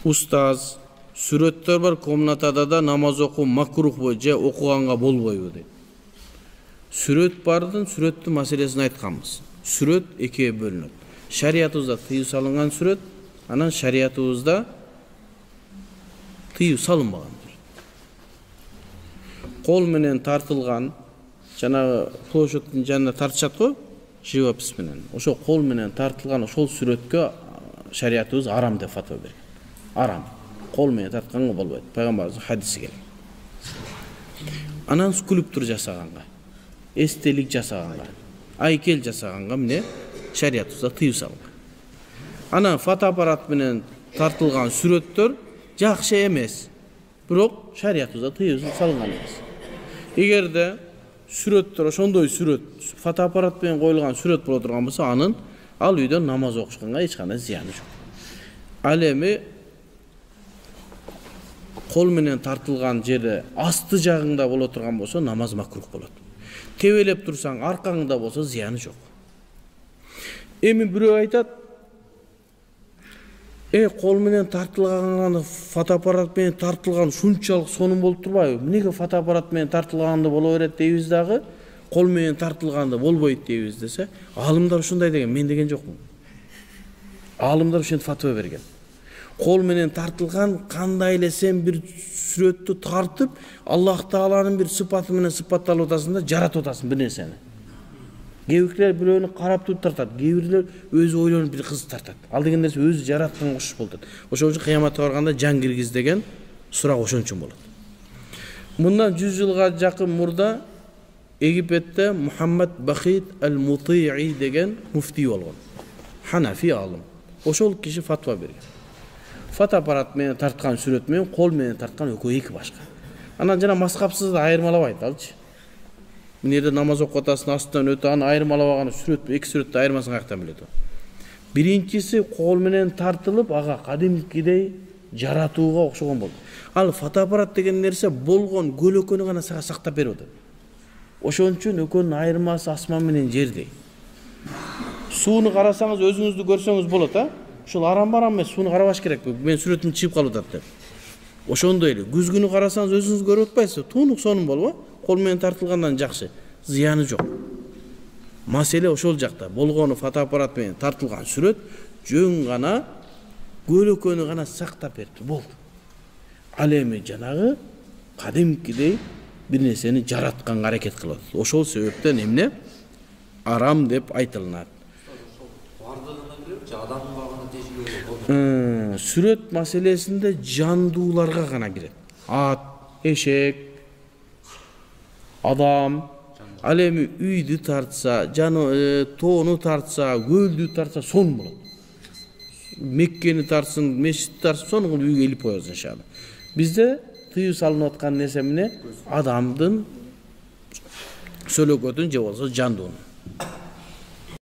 Устаз, сүрөттөр бар комнатада да намаз окуу макрух же окуганга болбойбу дейт. Сүрөт бардын, сүрөттүн маселесин айтканбыз. Сүрөт экиге бөлүнөт. Шариятыбызда тыюу салынган сүрөт, анан шариятыбызда тыюу салынбаган сүрөт. Кол менен тартылган, жанагы площадьтын жанына тартышат го, живопись менен. Ошо кол менен тартылган ошол сүрөткө шариятыбыз арам деп фатва берген. Арам. Кол менен тартканга болбойт. Пайгамбарыбыздын хадиси келген. Анан скульптур жасаганга, эстелик жасаганга, айкел жасаганга міне шариятыбызда тыюу салынган. Анан фотоаппарат менен тартылган сүрөттөр жакшы эмес. Бирок шариятыбызда тыюу салынган эмес. Эгерде сүрөттөр ошондой сүрөт, фотоаппарат менен коюлган сүрөт боло турган болсо, анын ал үйдө намаз окушканга эч кандай зыяны жок. Ал эми кол менен тартылган жерде асты жагыңда боло турган болсо намаз макрух болот. Тебелеп турсаң аркаңда болсо зыяны жок. Эми бирөө айтат, кол менен тартылган фотоаппарат менен тартылган шунчалык сонун болуп турбайбы? Эмнеге фотоаппарат менен тартылганды боло берет дейбиз дагы, кол менен тартылганды болбойт дейбиз десе, алымдар ушундай деген, мен деген жокмун. Алымдар ушинтип фатва берген. Кол менен тартылган кандай эле сен бир сүрөттү тартып, Аллах Тааланын бир сыпаты менен сыпатталып атасың да жаратып атасың бир нерсени. Кээ бирлер бирөөнү карап туруп тартат, кээ бирлер өзү ойлонуп бир кыз тартат. Ал деген нерсе өзү жаратканга окшош болот. Ошон үчүн кыяматка барганда жан киргиз деген сурак ошон үчүн болот. Мындан 100 жылга жакын мурда Египетте Мухаммад Бахит ал-Мути'i деген муфтий болгон. Ханафи алым. Ошол киши фатва берген. Фотоаппарат менен тарткан сүрөт менен кол менен тарткан экөө эки башка. Анан жана маскапсыз да айырмалабайт алчы. Мына жерде намаз окуп атасың, астынан өтө, аны айырмалабаган сүрөт, эки сүрөттү айырмасын каяктан билет. Биринчиси кол менен тартылып, ага кадимкидей жаратууга окшогон болду. Ал фотоаппарат деген нерсе болгон көлөкөнү гана сага сактап берип атат. Ошон үчүн экөөнүн айырмасы асман менен жердей. Сууну карасаңыз, өзүңүздү көрсөңүз болот, Ушул арам-барам эмес, сууну карабаш керек. Мен сүрөтүм чыгып калып атат деп. Ошондой эле күзгүнү карасаңыз өзүңүз көрүп атпайсызбы? Туунук сонун болбу? Кол менен тартылгандан жакшы. Зыяны жок. Маселе ошол жакта. Болгону фотоаппарат менен тартылган сүрөт жөн гана көлөкөнү гана сактап берди. Болду. Ал эми жанагы кадимкидей бир нерсени жаратканга аракет кылат. Ошол себептен эмне арам деп айтылат. Сүрөт маселесинде жандууларга гана кирет. Ат, эшек, адам, ал эми үйдү тартса, тоону тартса, көлдү тартса сонун болот. Меккени тартсын, мешитти тартсын, сонун үйгө илип коебуз иншалла. Бизде тыюу салынып аткан нерсе эмне? Адамдын сөлөкөтүн же болсо жандуунун.